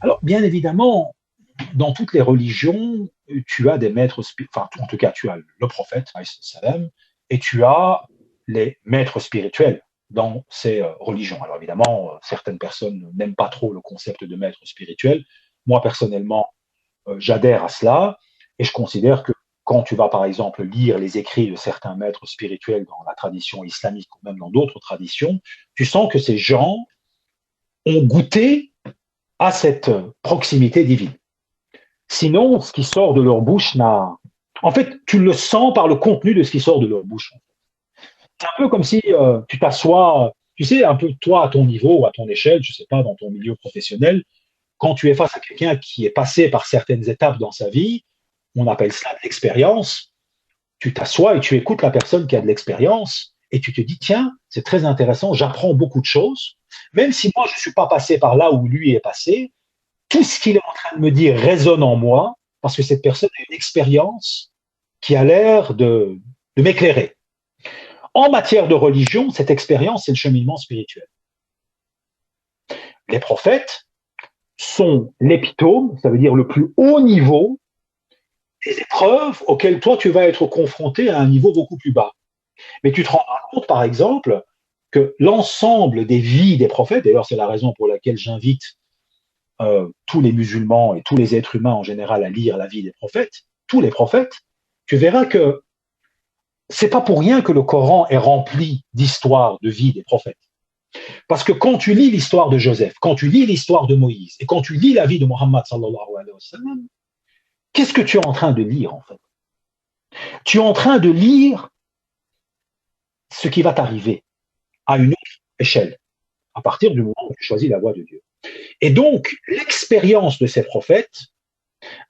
Alors, bien évidemment, dans toutes les religions, tu as des maîtres, enfin, en tout cas, tu as le prophète, alayhi salam, et tu as les maîtres spirituels dans ces religions. Alors, évidemment, certaines personnes n'aiment pas trop le concept de maître spirituel. Moi, personnellement, j'adhère à cela et je considère que quand tu vas, par exemple, lire les écrits de certains maîtres spirituels dans la tradition islamique ou même dans d'autres traditions, tu sens que ces gens ont goûté à cette proximité divine. Sinon, ce qui sort de leur bouche n'a. En fait, tu le sens par le contenu de ce qui sort de leur bouche. C'est un peu comme si tu t'assois, tu sais, un peu toi à ton niveau ou à ton échelle, je sais pas, dans ton milieu professionnel, quand tu es face à quelqu'un qui est passé par certaines étapes dans sa vie, on appelle cela de l'expérience, tu t'assois et tu écoutes la personne qui a de l'expérience et tu te dis, tiens, c'est très intéressant, j'apprends beaucoup de choses, même si moi je ne suis pas passé par là où lui est passé, tout ce qu'il est en train de me dire résonne en moi parce que cette personne a une expérience qui a l'air de m'éclairer. En matière de religion, cette expérience, c'est le cheminement spirituel. Les prophètes sont l'épitome, ça veut dire le plus haut niveau des épreuves auxquelles toi tu vas être confronté à un niveau beaucoup plus bas. Mais tu te rends compte, par exemple, que l'ensemble des vies des prophètes, d'ailleurs c'est la raison pour laquelle j'invite tous les musulmans et tous les êtres humains en général à lire la vie des prophètes, tous les prophètes, tu verras que c'est pas pour rien que le Coran est rempli d'histoires de vie des prophètes. Parce que quand tu lis l'histoire de Joseph, quand tu lis l'histoire de Moïse et quand tu lis la vie de Mohammed sallallahu alayhi wa sallam, qu'est-ce que tu es en train de lire en fait? Tu es en train de lire ce qui va t'arriver à une autre échelle, à partir du moment où tu choisis la voie de Dieu. Et donc, l'expérience de ces prophètes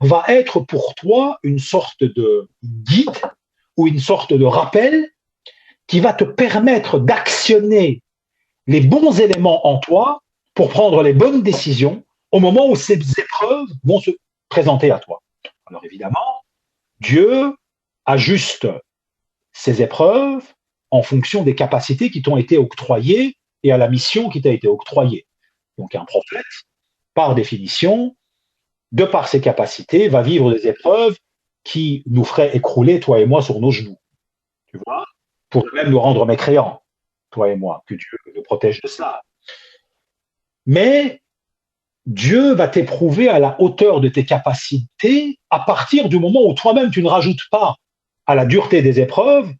va être pour toi une sorte de guide ou une sorte de rappel qui va te permettre d'actionner les bons éléments en toi pour prendre les bonnes décisions au moment où ces épreuves vont se présenter à toi. Alors évidemment, Dieu ajuste ces épreuves en fonction des capacités qui t'ont été octroyées et à la mission qui t'a été octroyée. Donc un prophète, par définition, de par ses capacités, va vivre des épreuves qui nous feraient écrouler, toi et moi, sur nos genoux. Tu vois, pour même nous rendre mécréants, toi et moi, que Dieu nous protège de cela. Mais Dieu va t'éprouver à la hauteur de tes capacités à partir du moment où toi-même tu ne rajoutes pas à la dureté des épreuves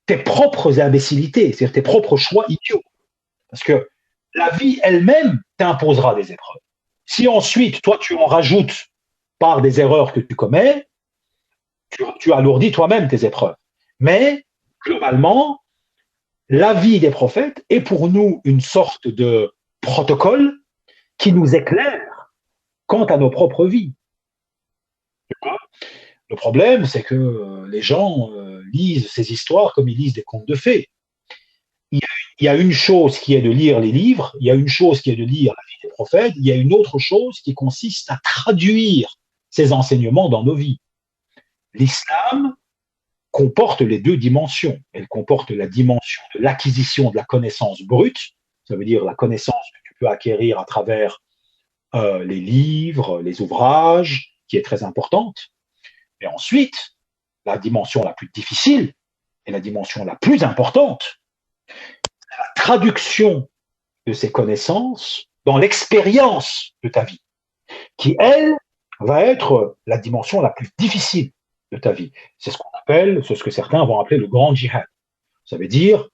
tes propres imbécilités, c'est-à-dire tes propres choix idiots. Parce que la vie elle-même t'imposera des épreuves. Si ensuite, toi, tu en rajoutes par des erreurs que tu commets, tu alourdis toi-même tes épreuves. Mais, globalement, la vie des prophètes est pour nous une sorte de protocole qui nous éclaire quant à nos propres vies. Le problème, c'est que les gens lisent ces histoires comme ils lisent des contes de fées. Il y a une chose qui est de lire les livres, il y a une chose qui est de lire la vie des prophètes, il y a une autre chose qui consiste à traduire ces enseignements dans nos vies. L'islam comporte les deux dimensions. Elle comporte la dimension de l'acquisition de la connaissance brute, ça veut dire la connaissance que tu peux acquérir à travers les livres, les ouvrages, qui est très importante. Et ensuite, la dimension la plus difficile et la dimension la plus importante, la traduction de ces connaissances dans l'expérience de ta vie, qui, elle, va être la dimension la plus difficile de ta vie. C'est ce qu'on appelle, c'est ce que certains vont appeler le grand djihad. Ça veut dire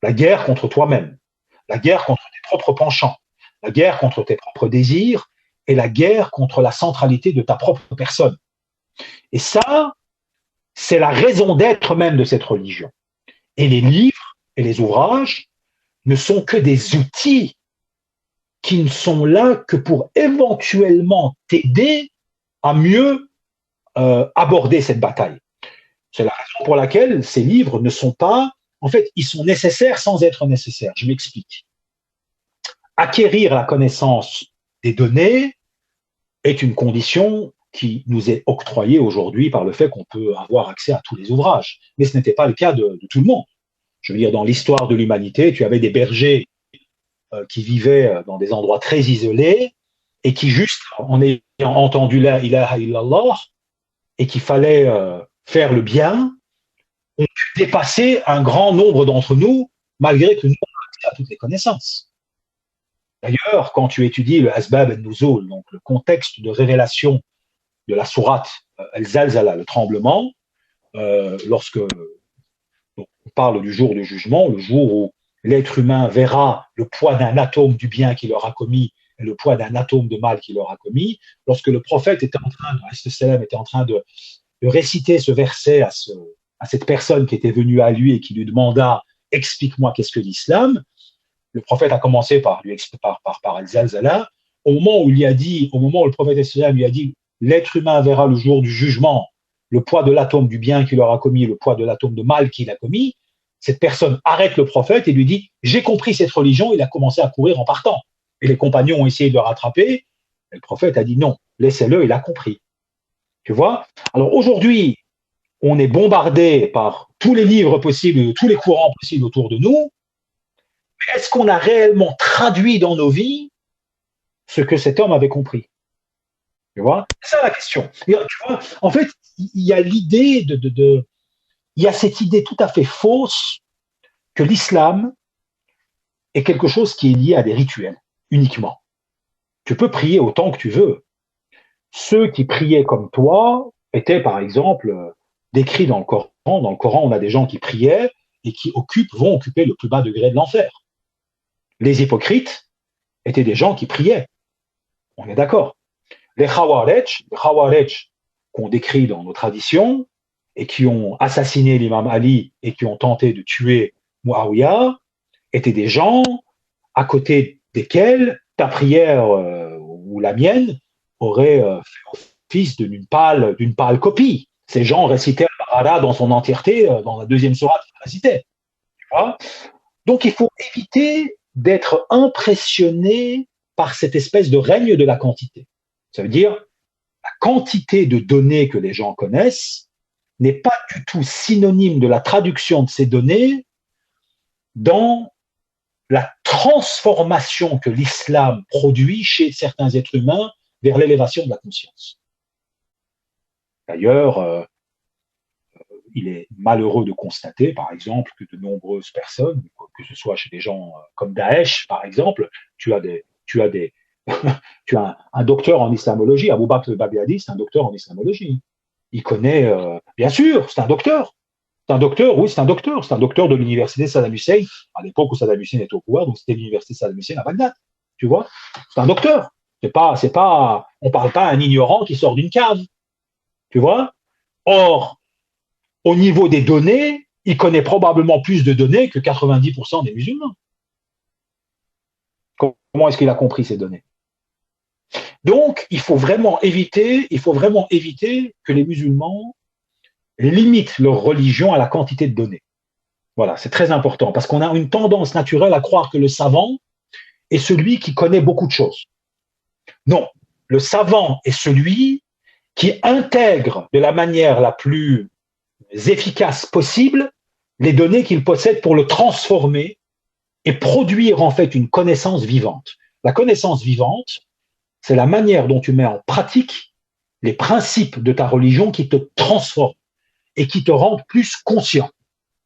la guerre contre toi-même, la guerre contre tes propres penchants, la guerre contre tes propres désirs et la guerre contre la centralité de ta propre personne. Et ça, c'est la raison d'être même de cette religion. Et les livres et les ouvrages ne sont que des outils qui ne sont là que pour éventuellement t'aider à mieux aborder cette bataille. C'est la raison pour laquelle ces livres ne sont pas, en fait, ils sont nécessaires sans être nécessaires. Je m'explique. Acquérir la connaissance des données est une condition qui nous est octroyée aujourd'hui par le fait qu'on peut avoir accès à tous les ouvrages. Mais ce n'était pas le cas de tout le monde. Je veux dire, dans l'histoire de l'humanité, tu avais des bergers qui vivaient dans des endroits très isolés et qui juste, en ayant entendu la ilaha illallah, et qu'il fallait faire le bien, ont pu dépasser un grand nombre d'entre nous, malgré que nous, on a accès à toutes les connaissances. D'ailleurs, quand tu étudies le Asbab al-Nuzul, donc le contexte de révélation de la sourate Al-Zalzala, le tremblement, lorsque on parle du jour du jugement, le jour où l'être humain verra le poids d'un atome du bien qu'il aura commis et le poids d'un atome de mal qu'il aura commis, lorsque le prophète était en train de réciter ce verset à cette personne qui était venue à lui et qui lui demanda « Explique-moi qu'est-ce que l'islam », le prophète a commencé par lui par Al-Zalzala. Au moment où le prophète lui a dit « L'être humain verra le jour du jugement le poids de l'atome du bien qu'il aura commis, le poids de l'atome de mal qu'il a commis », cette personne arrête le prophète et lui dit « J'ai compris cette religion », il a commencé à courir en partant. Et les compagnons ont essayé de le rattraper. Et le prophète a dit « Non, laissez-le, il a compris ». Tu vois? Alors aujourd'hui, on est bombardé par tous les livres possibles, tous les courants possibles autour de nous. Mais est-ce qu'on a réellement traduit dans nos vies ce que cet homme avait compris? Tu vois? C'est ça la question. Tu vois, en fait, il y a l'idée il y a cette idée tout à fait fausse que l'islam est quelque chose qui est lié à des rituels uniquement. Tu peux prier autant que tu veux. Ceux qui priaient comme toi étaient, par exemple, décrits dans le Coran. Dans le Coran, on a des gens qui priaient et qui vont occuper le plus bas degré de l'enfer. Les hypocrites étaient des gens qui priaient. On est d'accord. Les Khawarij qu'on décrit dans nos traditions et qui ont assassiné l'imam Ali et qui ont tenté de tuer Muawiyah, étaient des gens à côté desquels ta prière ou la mienne aurait fait office d'une pâle copie. Ces gens récitaient le Baqara dans son entièreté, dans la deuxième sourate qu'ils récitaient. Tu vois? Donc il faut éviter d'être impressionné par cette espèce de règne de la quantité. Ça veut dire la quantité de données que les gens connaissent n'est pas du tout synonyme de la traduction de ces données dans la transformation que l'islam produit chez certains êtres humains vers l'élévation de la conscience. D'ailleurs, il est malheureux de constater, par exemple, que de nombreuses personnes, que ce soit chez des gens comme Daesh, par exemple, tu as un docteur en islamologie, Abou Bakr al-Baghdadi, c'est un docteur en islamologie. Il connaît, bien sûr, c'est un docteur. C'est un docteur, oui, c'est un docteur. C'est un docteur de l'université Saddam Hussein, à l'époque où Saddam Hussein était au pouvoir, donc c'était l'université Saddam Hussein à Bagdad. Tu vois? C'est un docteur. On parle pas à un ignorant qui sort d'une cave. Tu vois? Or, au niveau des données, il connaît probablement plus de données que 90% des musulmans. Comment est-ce qu'il a compris ces données? Donc, il faut vraiment éviter que les musulmans limitent leur religion à la quantité de données. Voilà, c'est très important, parce qu'on a une tendance naturelle à croire que le savant est celui qui connaît beaucoup de choses. Non, le savant est celui qui intègre de la manière la plus efficace possible les données qu'il possède pour le transformer et produire en fait une connaissance vivante. La connaissance vivante, c'est la manière dont tu mets en pratique les principes de ta religion qui te transforment et qui te rendent plus conscient.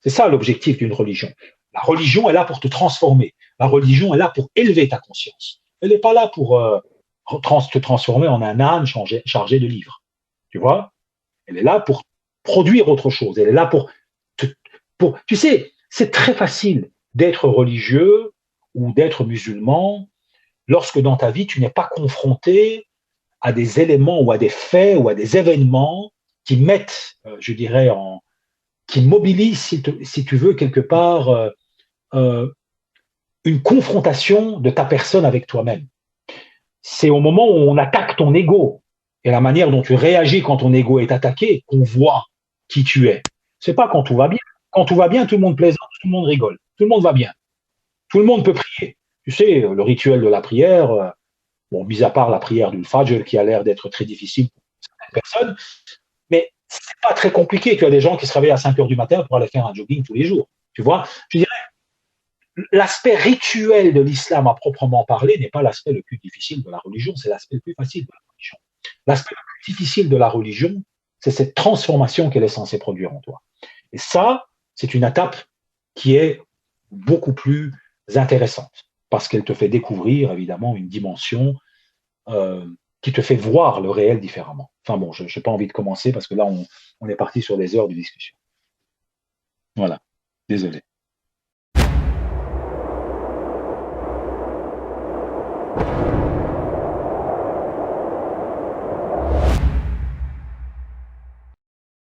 C'est ça l'objectif d'une religion. La religion est là pour te transformer. La religion est là pour élever ta conscience. Elle n'est pas là pour te transformer en un âne chargé de livres. Tu vois? Elle est là pour produire autre chose. Elle est là tu sais, c'est très facile d'être religieux ou d'être musulman lorsque dans ta vie, tu n'es pas confronté à des éléments ou à des faits ou à des événements qui mettent, je dirais, qui mobilisent, si tu veux, quelque part, une confrontation de ta personne avec toi-même. C'est au moment où on attaque ton ego et la manière dont tu réagis quand ton ego est attaqué qu'on voit qui tu es. C'est pas quand tout va bien. Quand tout va bien, tout le monde plaisante, tout le monde rigole, tout le monde va bien. Tout le monde peut prier. Tu sais, le rituel de la prière, bon, mis à part la prière du Fajr qui a l'air d'être très difficile pour certaines personnes, mais c'est pas très compliqué. Tu as des gens qui se réveillent à 5 heures du matin pour aller faire un jogging tous les jours. Tu vois? Je dirais, l'aspect rituel de l'islam à proprement parler n'est pas l'aspect le plus difficile de la religion, c'est l'aspect le plus facile de la religion. L'aspect le plus difficile de la religion, c'est cette transformation qu'elle est censée produire en toi. Et ça, c'est une étape qui est beaucoup plus intéressante parce qu'elle te fait découvrir évidemment une dimension euh, qui te fait voir le réel différemment. Enfin bon, je n'ai pas envie de commencer parce que là, on est parti sur des heures de discussion. Voilà, désolé.